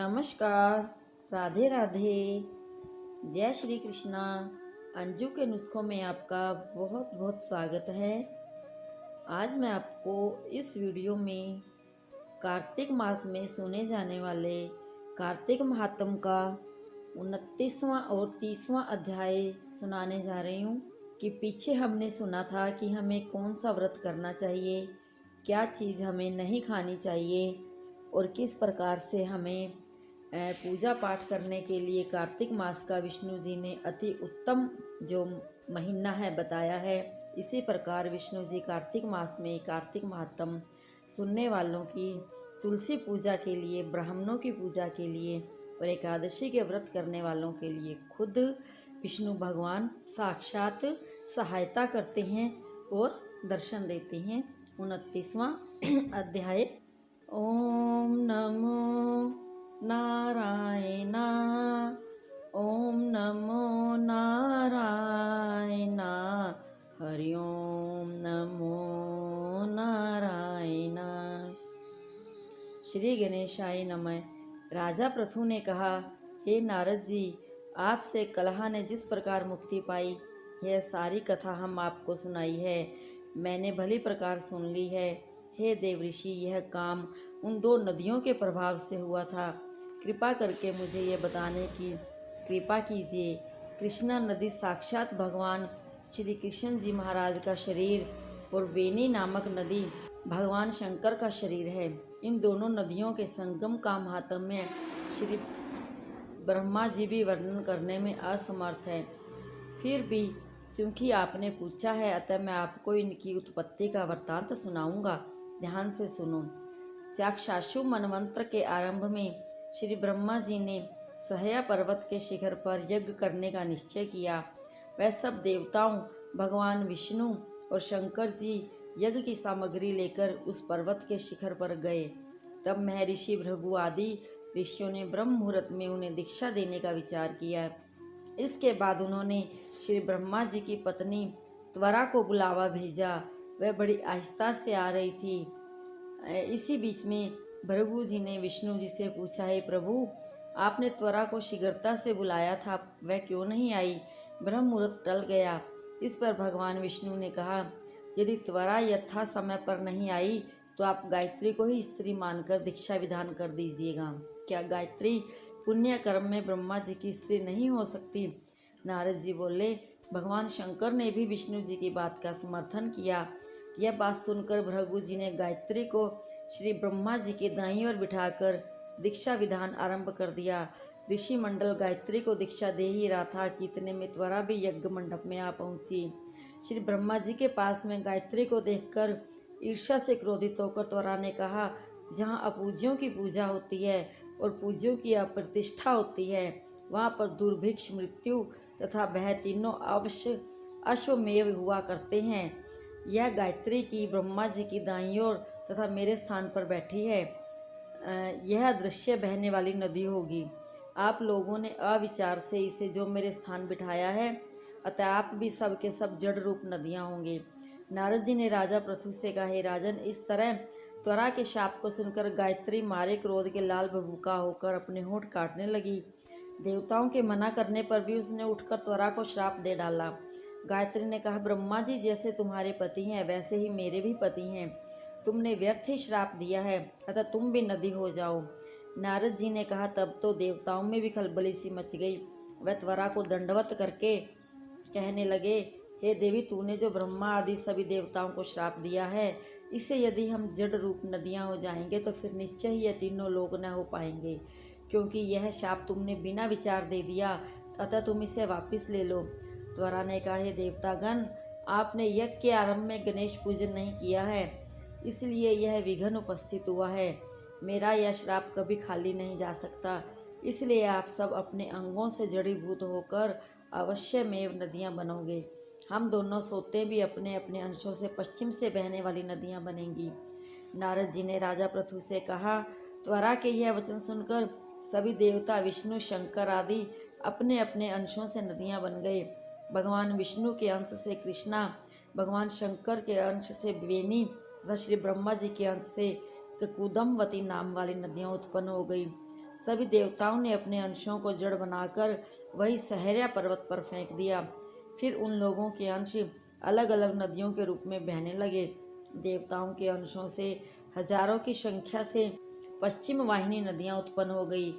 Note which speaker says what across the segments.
Speaker 1: नमस्कार। राधे राधे। जय श्री कृष्णा। अंजू के नुस्खों में आपका बहुत बहुत स्वागत है। आज मैं आपको इस वीडियो में कार्तिक मास में सुने जाने वाले कार्तिक महात्म का 29वां और 30वां अध्याय सुनाने जा रही हूँ। कि पीछे हमने सुना था कि हमें कौन सा व्रत करना चाहिए, क्या चीज़ हमें नहीं खानी चाहिए और किस प्रकार से हमें पूजा पाठ करने के लिए कार्तिक मास का विष्णु जी ने अति उत्तम जो महीना है बताया है। इसी प्रकार विष्णु जी कार्तिक मास में कार्तिक महात्म सुनने वालों की, तुलसी पूजा के लिए, ब्राह्मणों की पूजा के लिए और एकादशी के व्रत करने वालों के लिए खुद विष्णु भगवान साक्षात सहायता करते हैं और दर्शन देते हैं। 29वां अध्याय। ओम नमो नारायणा, ओम नमो नारायणा, हरि ओम नमो नारायणा। श्री गणेशाय नमः। राजा पृथु ने कहा, हे नारद जी, आपसे कलह ने जिस प्रकार मुक्ति पाई, यह सारी कथा हम आपको सुनाई है, मैंने भली प्रकार सुन ली है। हे देवऋषि, यह काम उन दो नदियों के प्रभाव से हुआ था। कृपा करके मुझे ये बताने की कृपा कीजिए। कृष्णा नदी साक्षात भगवान श्री कृष्ण जी महाराज का शरीर और वेणी नामक नदी भगवान शंकर का शरीर है। इन दोनों नदियों के संगम का महात्म्य श्री ब्रह्मा जी भी वर्णन करने में असमर्थ है। फिर भी चूंकि आपने पूछा है, अतः मैं आपको इनकी उत्पत्ति का वृत्तांत सुनाऊंगा। ध्यान से सुनो। चाक्षाशु मनवंत्र के आरंभ में श्री ब्रह्मा जी ने सहया पर्वत के शिखर पर यज्ञ करने का निश्चय किया। वह सब देवताओं, भगवान विष्णु और शंकर जी यज्ञ की सामग्री लेकर उस पर्वत के शिखर पर गए। तब महर्षि भृगु आदि ऋषियों ने ब्रह्म मुहूर्त में उन्हें दीक्षा देने का विचार किया। इसके बाद उन्होंने श्री ब्रह्मा जी की पत्नी त्वरा को बुलावा भेजा। वह बड़ी आहिस्ता से आ रही थी। इसी बीच में भृगु जी ने विष्णु जी से पूछा, हे प्रभु, आपने त्वरा को शीघ्रता से बुलाया था, वह क्यों नहीं आई? ब्रह्म मुहूर्त टल गया। इस पर भगवान विष्णु ने कहा, यदि त्वरा यथा समय पर नहीं आई तो आप गायत्री को ही स्त्री मानकर दीक्षा विधान कर दीजिएगा। क्या गायत्री पुण्य कर्म में ब्रह्मा जी की स्त्री नहीं हो सकती? नारद जी बोले, भगवान शंकर ने भी विष्णु जी की बात का समर्थन किया। यह बात सुनकर भृगु जी ने गायत्री को श्री ब्रह्मा जी के दाईं ओर बिठाकर दीक्षा विधान आरंभ कर दिया। ऋषि मंडल गायत्री को दीक्षा दे ही रहा था कि इतने में त्वरा भी यज्ञ मंडप में आ पहुंची। श्री ब्रह्मा जी के पास में गायत्री को देखकर ईर्ष्या से क्रोधित होकर त्वरा ने कहा, जहाँ अपूज्यों की पूजा होती है और पूज्यों की अप्रतिष्ठा होती है, वहाँ पर दुर्भिक्ष, मृत्यु तथा भय तीनों अवश्य अश्वमेव हुआ करते हैं। यह गायत्री की ब्रह्मा जी की दाईं ओर तथा मेरे स्थान पर बैठी है। यह दृश्य बहने वाली नदी होगी। आप लोगों ने अविचार से इसे जो मेरे स्थान बिठाया है, अतः आप भी सब के सब जड़ रूप नदियाँ होंगे। नारद जी ने राजा पृथु से कहा, हे राजन, इस तरह त्वरा के शाप को सुनकर गायत्री मारे क्रोध के लाल भभूका होकर अपने होंठ काटने लगी। देवताओं के मना करने पर भी उसने उठकर त्वरा को श्राप दे डाला। गायत्री ने कहा, ब्रह्मा जी जैसे तुम्हारे पति हैं, वैसे ही मेरे भी पति हैं। तुमने व्यर्थ ही श्राप दिया है, अतः तुम भी नदी हो जाओ। नारद जी ने कहा, तब तो देवताओं में भी खलबली सी मच गई। वह त्वरा को दंडवत करके कहने लगे, हे देवी, तूने जो ब्रह्मा आदि सभी देवताओं को श्राप दिया है, इसे यदि हम जड़ रूप नदियाँ हो जाएंगे तो फिर निश्चय ही यह तीनों लोग न हो पाएंगे, क्योंकि यह शाप तुमने बिना विचार दे दिया, अतः तुम इसे वापस ले लो। त्वरा ने कहा, हे देवतागण, आपने यज्ञ के आरंभ में गणेश पूजन नहीं किया है, इसलिए यह विघ्न उपस्थित हुआ है। मेरा यह श्राप कभी खाली नहीं जा सकता, इसलिए आप सब अपने अंगों से जड़ीभूत होकर अवश्य में नदियाँ बनोगे। हम दोनों सोते भी अपने अपने अंशों से पश्चिम से बहने वाली नदियाँ बनेंगी। नारद जी ने राजा पृथु से कहा, त्वरा के यह वचन सुनकर सभी देवता, विष्णु, शंकर आदि अपने अपने अंशों से नदियाँ बन गए। भगवान विष्णु के अंश से कृष्णा, भगवान शंकर के अंश से वेणी तथा श्री ब्रह्मा जी के अंश से ककुदमवती नाम वाली नदियाँ उत्पन्न हो गई। सभी देवताओं ने अपने अंशों को जड़ बनाकर वही सहर्या पर्वत पर फेंक दिया। फिर उन लोगों के अंश अलग अलग नदियों के रूप में बहने लगे। देवताओं के अंशों से हजारों की संख्या से पश्चिम वाहिनी नदियां उत्पन्न हो गई।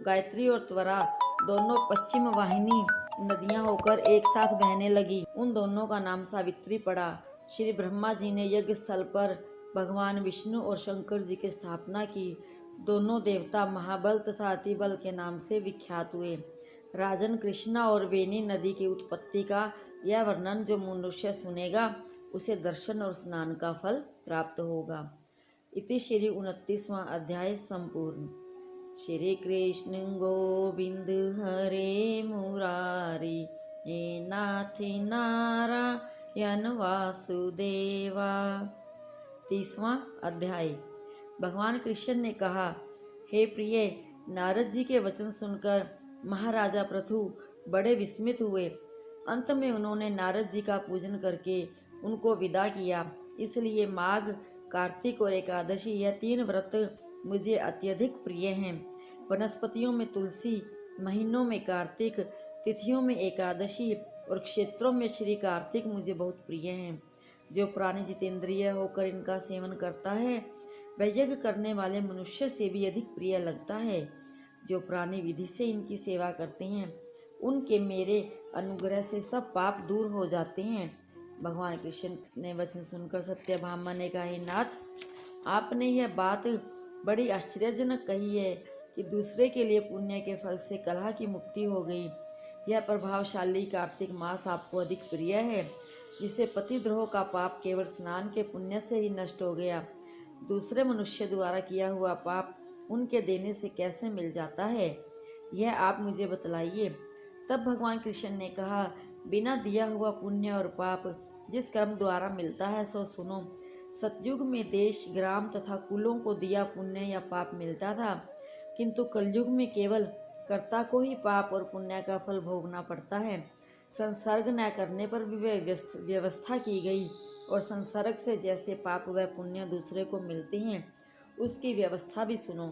Speaker 1: गायत्री और त्वरा दोनों पश्चिम वाहिनी नदियां होकर एक साथ बहने लगी। उन दोनों का नाम सावित्री पड़ा। श्री ब्रह्मा जी ने यज्ञ स्थल पर भगवान विष्णु और शंकर जी की स्थापना की। दोनों देवता महाबल तथा अतिबल के नाम से विख्यात हुए। राजन, कृष्णा और वेणी नदी की उत्पत्ति का यह वर्णन जो मनुष्य सुनेगा उसे दर्शन और स्नान का फल प्राप्त होगा। इति श्री 29वां अध्याय संपूर्ण। श्री कृष्ण गोविंद हरे मुरारी, हे नाथ नारायण वासुदेवा। 30वां अध्याय। भगवान कृष्ण ने कहा, हे प्रिय, नारद जी के वचन सुनकर महाराजा पृथु बड़े विस्मित हुए। अंत में उन्होंने नारद जी का पूजन करके उनको विदा किया। इसलिए माघ, कार्तिक और एकादशी यह 3 व्रत मुझे अत्यधिक प्रिय हैं। वनस्पतियों में तुलसी, महीनों में कार्तिक, तिथियों में एकादशी और क्षेत्रों में श्री कार्तिक मुझे बहुत प्रिय हैं। जो प्राणी जितेंद्रिय होकर इनका सेवन करता है वह यज्ञ करने वाले मनुष्य से भी अधिक प्रिय लगता है। जो प्राणी विधि से इनकी सेवा करते हैं उनके मेरे अनुग्रह से सब पाप दूर हो जाते हैं। भगवान कृष्ण ने वचन सुनकर सत्यभामा ने कहा, हे नाथ, आपने यह बात बड़ी आश्चर्यजनक कही है कि दूसरे के लिए पुण्य के फल से कलह की मुक्ति हो गई। यह प्रभावशाली कार्तिक मास आपको अधिक प्रिय है, जिसे पतिद्रोह का पाप केवल स्नान के पुण्य से ही नष्ट हो गया। दूसरे मनुष्य द्वारा किया हुआ पाप उनके देने से कैसे मिल जाता है, यह आप मुझे बतलाइए। तब भगवान कृष्ण ने कहा, बिना दिया हुआ पुण्य और पाप जिस कर्म द्वारा मिलता है सो सुनो। सतयुग में देश, ग्राम तथा कुलों को दिया पुण्य या पाप मिलता था, किंतु कलयुग में केवल कर्ता को ही पाप और पुण्य का फल भोगना पड़ता है। संसर्ग न करने पर भी व्यवस्था की गई और संसर्ग से जैसे पाप व पुण्य दूसरे को मिलते हैं उसकी व्यवस्था भी सुनो।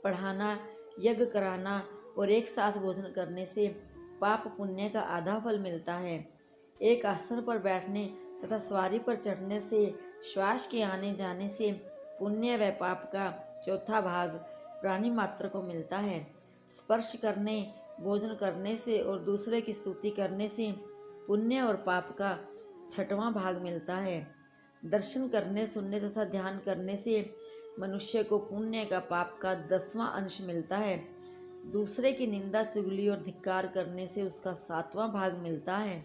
Speaker 1: पढ़ाना, यज्ञ कराना और एक साथ भोजन करने से पाप पुण्य का आधा फल मिलता है। एक आसन पर बैठने तथा सवारी पर चढ़ने से, श्वास के आने जाने से पुण्य व पाप का चौथा भाग प्राणी मात्र को मिलता है। स्पर्श करने, भोजन करने से और दूसरे की स्तुति करने से पुण्य और पाप का 6वां भाग मिलता है। दर्शन करने, सुनने तथा ध्यान करने से मनुष्य को पुण्य का पाप का 10वां अंश मिलता है। दूसरे की निंदा, चुगली और धिक्कार करने से उसका 7वां भाग मिलता है।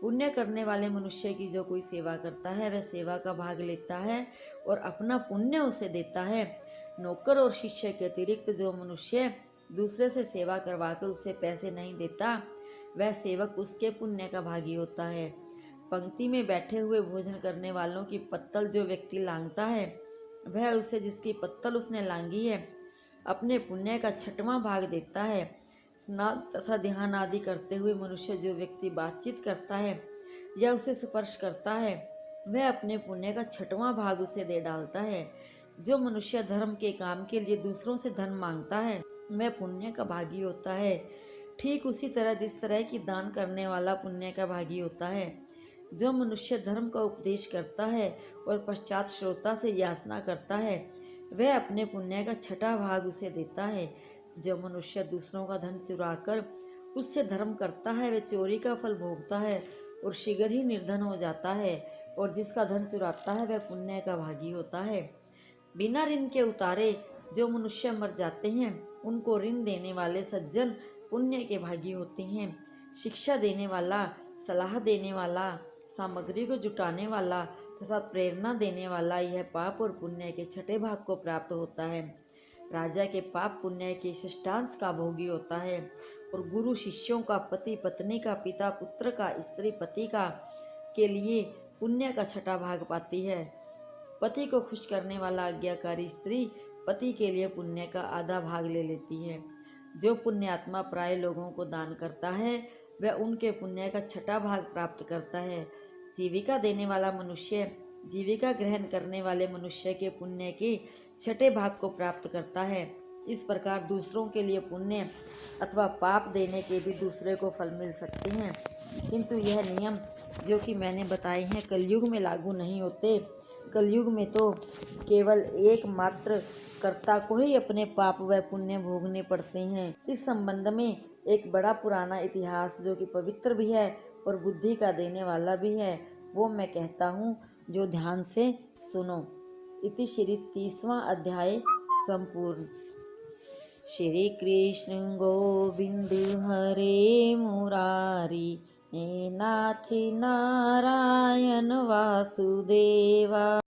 Speaker 1: पुण्य करने वाले मनुष्य की जो कोई सेवा करता है वह सेवा का भाग लेता है और अपना पुण्य उसे देता है। नौकर और शिष्य के अतिरिक्त जो मनुष्य दूसरे से सेवा करवाकर उसे पैसे नहीं देता वह सेवक उसके पुण्य का भागी होता है। पंक्ति में बैठे हुए भोजन करने वालों की पत्तल जो व्यक्ति लांघता है वह उसे जिसकी पत्तल उसने लांघी है अपने पुण्य का 6वां भाग देता है। स्नान तथा ध्यान आदि करते हुए मनुष्य जो व्यक्ति बातचीत करता है या उसे स्पर्श करता है वह अपने पुण्य का 6वां भाग उसे दे डालता है। जो मनुष्य धर्म के काम के लिए दूसरों से धन मांगता है वह पुण्य का भागी होता है। ठीक उसी तरह जिस तरह की दान करने वाला पुण्य का भागी होता है। जो मनुष्य धर्म का उपदेश करता है और पश्चात श्रोता से याचना करता है वह अपने पुण्य का 6वां भाग उसे देता है। जो मनुष्य दूसरों का धन चुराकर उससे धर्म करता है वह चोरी का फल भोगता है और शीघ्र ही निर्धन हो जाता है, और जिसका धन चुराता है वह पुण्य का भागी होता है। बिना ऋण के उतारे जो मनुष्य मर जाते हैं उनको ऋण देने वाले सज्जन पुण्य के भागी होते हैं। शिक्षा देने वाला, सलाह देने वाला, सामग्री को जुटाने वाला तथा प्रेरणा देने वाला यह पाप और पुण्य के 6ठे भाग को प्राप्त होता है। राजा के पाप पुण्य के 6ष्टांश का भोगी होता है और गुरु शिष्यों का, पति पत्नी का, पिता पुत्र का, स्त्री पति का के लिए पुण्य का 6ठा भाग पाती है। पति को खुश करने वाला आज्ञाकारी स्त्री पति के लिए पुण्य का आधा भाग ले लेती है। जो पुण्यात्मा प्राय लोगों को दान करता है वह उनके पुण्य का 6ठा भाग प्राप्त करता है। जीविका देने वाला मनुष्य जीविका ग्रहण करने वाले मनुष्य के पुण्य के 6ठे भाग को प्राप्त करता है। इस प्रकार दूसरों के लिए पुण्य अथवा पाप देने के भी दूसरे को फल मिल सकते हैं, किंतु यह नियम जो कि मैंने बताए हैं कलयुग में लागू नहीं होते। कलयुग में तो केवल एकमात्र कर्ता को ही अपने पाप व पुण्य भोगने पड़ते हैं। इस संबंध में एक बड़ा पुराना इतिहास जो कि पवित्र भी है और बुद्धि का देने वाला भी है, वो मैं कहता हूँ, जो ध्यान से सुनो। इति श्री 30वां अध्याय संपूर्ण। श्री कृष्ण गोविंद हरे मुरारी, हे नाथ नारायण वासुदेवा।